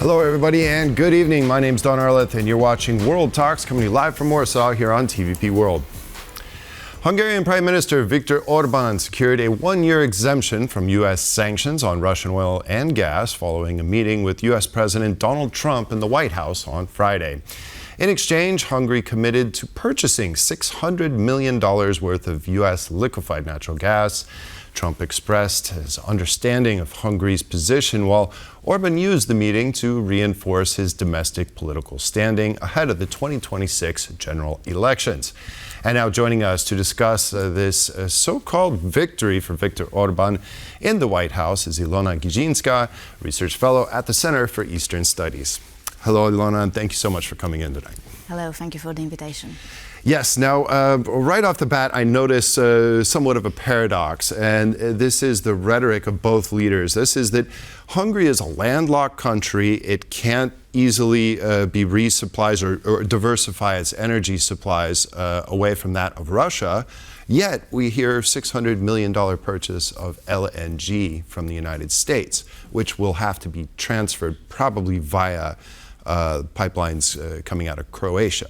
Hello everybody and good evening. My name's Don Arleth and you're watching World Talks, coming to you live from Warsaw here on TVP World. Hungarian Prime Minister Viktor Orban secured a one-year exemption from U.S. sanctions on Russian oil and gas following a meeting with U.S. President Donald Trump in the White House on Friday. In exchange, Hungary committed to purchasing $600 million worth of U.S. liquefied natural gas. Trump expressed his understanding of Hungary's position, while Orban used the meeting to reinforce his domestic political standing ahead of the 2026 general elections. And now joining us to discuss this so-called victory for Viktor Orban in the White House is Ilona Gizińska, research fellow at the Center for Eastern Studies. Hello, Ilona, and thank you so much for coming in tonight. Hello, thank you for the invitation. Yes, now, right off the bat, I notice somewhat of a paradox, and this is the rhetoric of both leaders. This is that Hungary is a landlocked country. It can't easily be resupplies or diversify its energy supplies away from that of Russia. Yet, we hear $600 million purchase of LNG from the United States, which will have to be transferred probably via pipelines coming out of Croatia.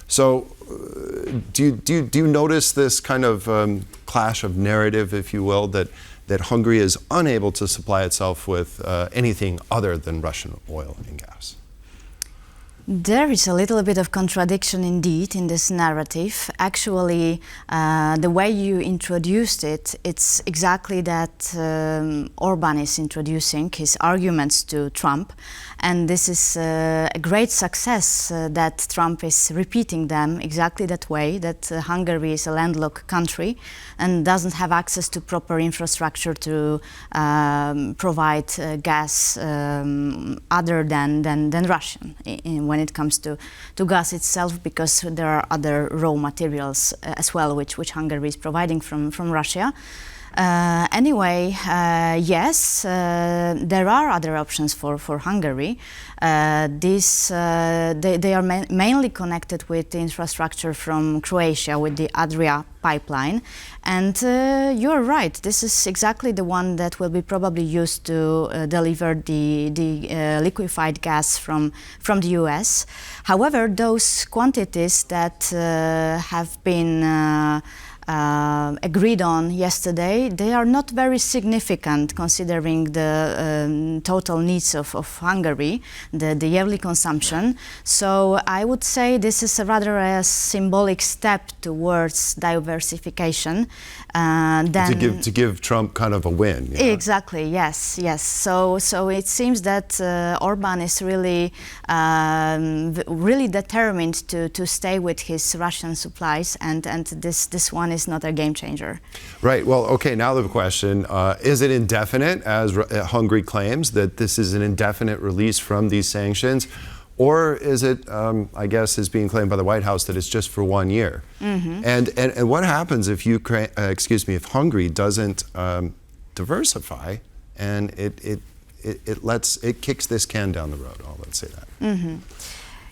So, do you notice this kind of clash of narrative, if you will, that Hungary is unable to supply itself with anything other than Russian oil and gas? There is a little bit of contradiction indeed in this narrative. Actually, the way you introduced it, it's exactly that Orban is introducing his arguments to Trump. And this is a great success that Trump is repeating them exactly that way, that Hungary is a landlocked country and doesn't have access to proper infrastructure to provide gas other than Russian when it comes to gas itself, because there are other raw materials as well which Hungary is providing from Russia. Anyway, yes, there are other options for Hungary. They are mainly connected with the infrastructure from Croatia with the Adria pipeline. And you're right, this is exactly the one that will be probably used to deliver the liquefied gas from the US. However, those quantities that have been agreed on yesterday, they are not very significant considering the total needs of Hungary, the yearly consumption. So I would say this is rather a symbolic step towards diversification. To give Trump kind of a win. Yeah? Exactly, yes. So it seems that Orban is really determined to stay with his Russian supplies, and this one is not a game changer. Right. Well, okay, now the question, is it indefinite, as Hungary claims, that this is an indefinite release from these sanctions? Or is it, I guess, is being claimed by the White House that it's just for 1 year? Mm-hmm. And what happens if if Hungary doesn't diversify and it kicks this can down the road? Let's say that. Mm-hmm.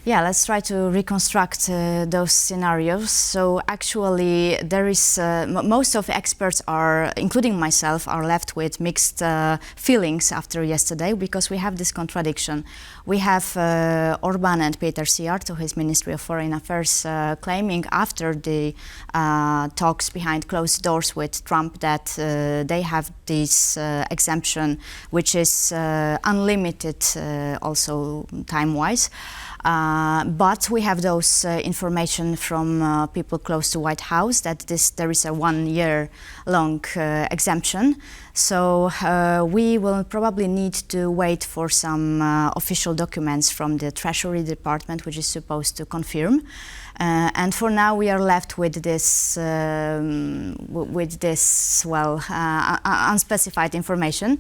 Yeah, let's try to reconstruct those scenarios. So actually, there is most of the experts are, including myself, are left with mixed feelings after yesterday, because we have this contradiction. We have Orban and Péter Szijjártó, his Ministry of Foreign Affairs, claiming after the talks behind closed doors with Trump that they have this exemption, which is unlimited, also time-wise. But we have those information from people close to White House that there is a 1 year long exemption. So we will probably need to wait for some official documents from the Treasury Department, which is supposed to confirm. And for now, we are left with this unspecified information.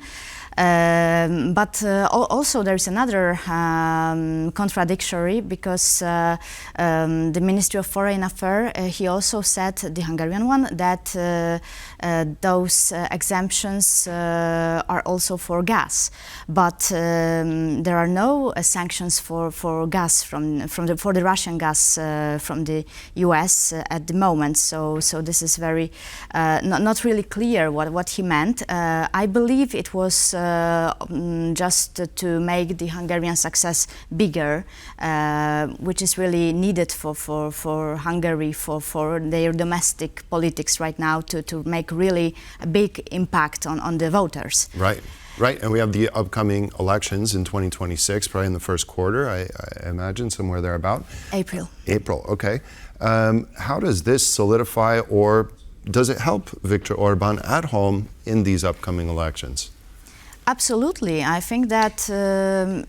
But also there's another contradictory, because the Ministry of Foreign Affairs, he also said, the Hungarian one, that those exemptions are also for gas. But there are no sanctions for gas for the Russian gas from the US at the moment. So this is very not really clear what he meant. I believe it was just to make the Hungarian success bigger, which is really needed for Hungary, for their domestic politics right now, to make really a big impact on the voters. Right. Right, and we have the upcoming elections in 2026, probably in the first quarter, I imagine, somewhere thereabout. April. April, okay. How does this solidify, or does it help Viktor Orbán at home in these upcoming elections? Absolutely. I think that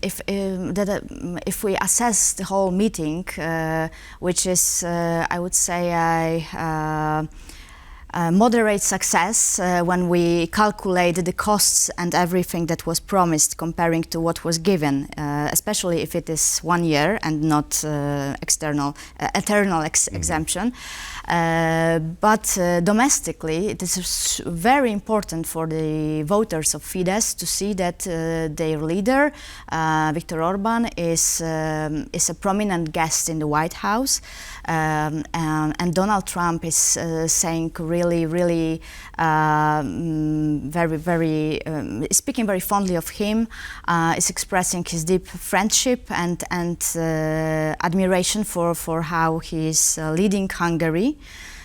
if we assess the whole meeting, which is, I would say, moderate success when we calculate the costs and everything that was promised comparing to what was given, especially if it is 1 year and not eternal exemption. But domestically, it is very important for the voters of Fidesz to see that their leader, Viktor Orbán, is a prominent guest in the White House, and Donald Trump is saying really speaking very fondly of him, is expressing his deep friendship and admiration for how he is leading Hungary.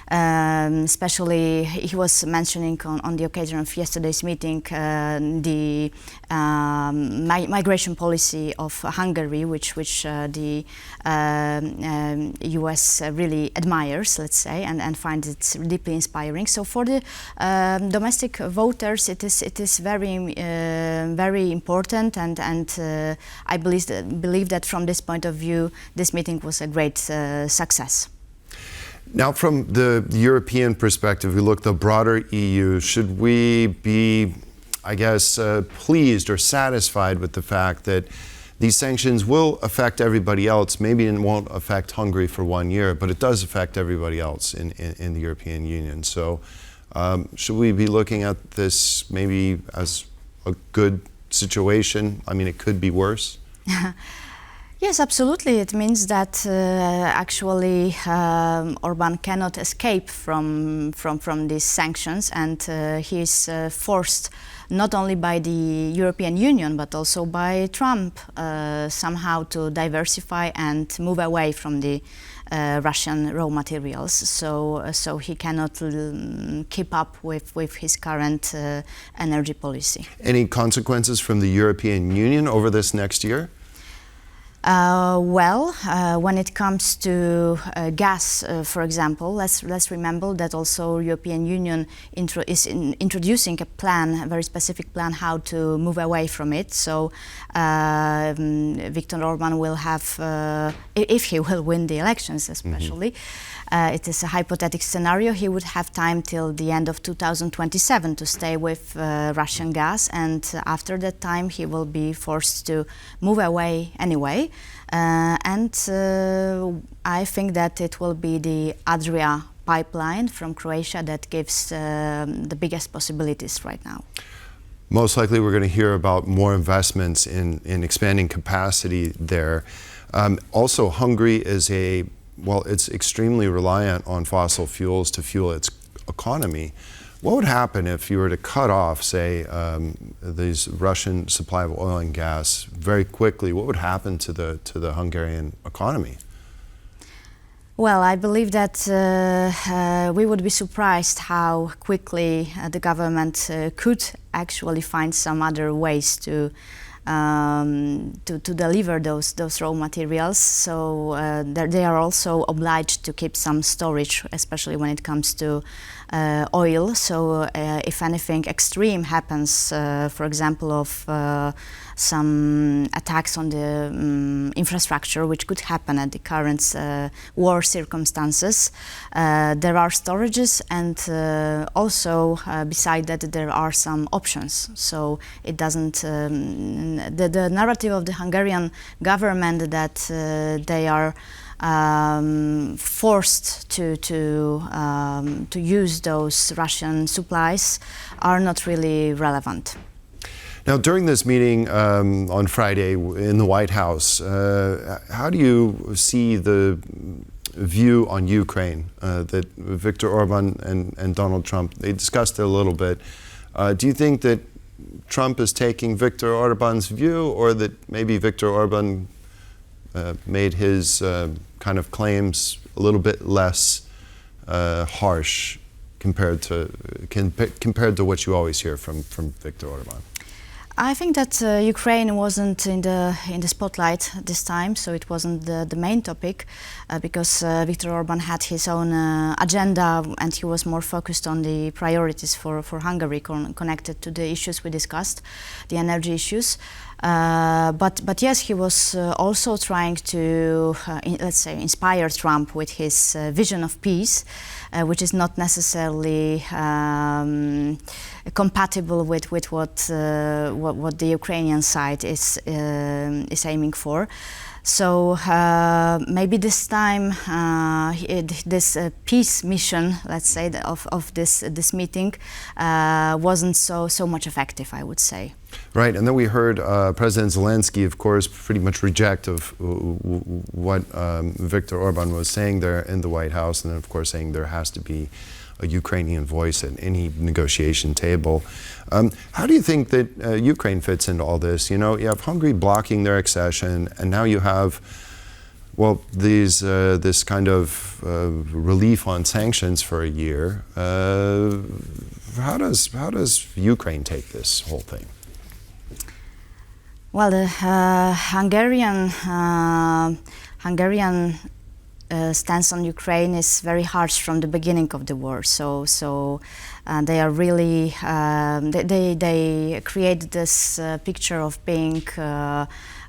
Especially, he was mentioning on the occasion of yesterday's meeting the migration policy of Hungary, which the US really admires, let's say, and finds it deeply inspiring. So for the domestic voters, it is very important, and I believe that from this point of view, this meeting was a great success. Now, from the European perspective, we look at the broader EU. Should we be, I guess, pleased or satisfied with the fact that these sanctions will affect everybody else? Maybe it won't affect Hungary for 1 year, but it does affect everybody else in the European Union. So should we be looking at this maybe as a good situation? I mean, it could be worse. Yes, absolutely. It means that actually Orbán cannot escape from these sanctions, and he is forced not only by the European Union but also by Trump somehow to diversify and move away from the Russian raw materials. So he cannot keep up with his current energy policy. Any consequences from the European Union over this next year? When it comes to gas, for example, let's remember that also European Union is introducing a plan, a very specific plan, how to move away from it. So Viktor Orbán will have, if he will win the elections especially, it is a hypothetical scenario, he would have time till the end of 2027 to stay with Russian gas, and after that time he will be forced to move away anyway. I think that it will be the Adria pipeline from Croatia that gives the biggest possibilities right now. Most likely we're going to hear about more investments in expanding capacity there. Also, Hungary is it's extremely reliant on fossil fuels to fuel its economy. What would happen if you were to cut off, say, these Russian supply of oil and gas very quickly? What would happen to the Hungarian economy? Well, I believe that we would be surprised how quickly the government could actually find some other ways to deliver those raw materials. So they are also obliged to keep some storage, especially when it comes to oil. So if anything extreme happens, for example, of some attacks on the infrastructure, which could happen at the current war circumstances, there are storages, and also beside that there are some options. So it doesn't the narrative of the Hungarian government that they are forced to use those Russian supplies are not really relevant. Now, during this meeting on Friday in the White House, how do you see the view on Ukraine that Viktor Orbán and Donald Trump, they discussed it a little bit. Do you think that Trump is taking Viktor Orban's view, or that maybe Viktor Orban made his kind of claims a little bit less harsh compared to what you always hear from Viktor Orban? I think that Ukraine wasn't in the spotlight this time, so it wasn't the main topic, because Viktor Orban had his own agenda, and he was more focused on the priorities for Hungary connected to the issues we discussed, the energy issues. But yes, he was also trying to, let's say, inspire Trump with his vision of peace, which is not necessarily compatible with what the Ukrainian side is aiming for. So maybe this time this peace mission, let's say, of this meeting wasn't so much effective, I would say. Right, and then we heard President Zelensky, of course, pretty much reject of what Viktor Orban was saying there in the White House, and then, of course, saying there has to be a Ukrainian voice at any negotiation table. How do you think that Ukraine fits into all this? You know, you have Hungary blocking their accession, and now you have, well, this kind of relief on sanctions for a year. How does Ukraine take this whole thing? Well, the Hungarian stance on Ukraine is very harsh from the beginning of the war. So they are really they create this picture of being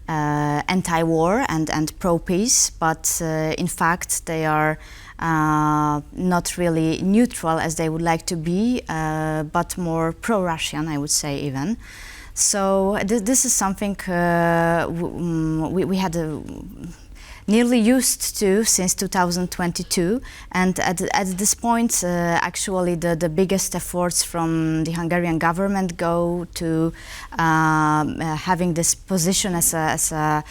anti-war and pro-peace, but in fact they are not really neutral as they would like to be, but more pro-Russian, I would say even. So this is something we had nearly used to since 2022, and at this point actually the biggest efforts from the Hungarian government go to having this position as a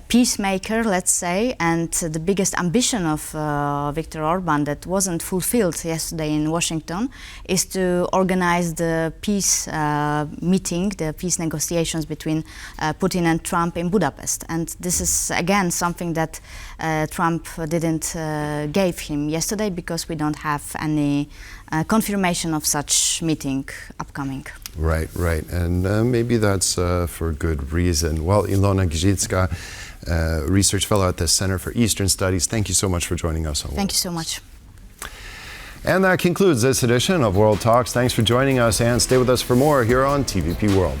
peacemaker, let's say, and the biggest ambition of Viktor Orban that wasn't fulfilled yesterday in Washington is to organize the peace meeting, the peace negotiations between Putin and Trump in Budapest. And this is again something that Trump didn't gave him yesterday, because we don't have any confirmation of such meeting upcoming. Right, and maybe that's for good reason. Well, Ilona Gizińska, research fellow at the Center for Eastern Studies, thank you so much for joining us on Thank you so much. And that concludes this edition of World Talks. Thanks for joining us, and stay with us for more here on TVP World.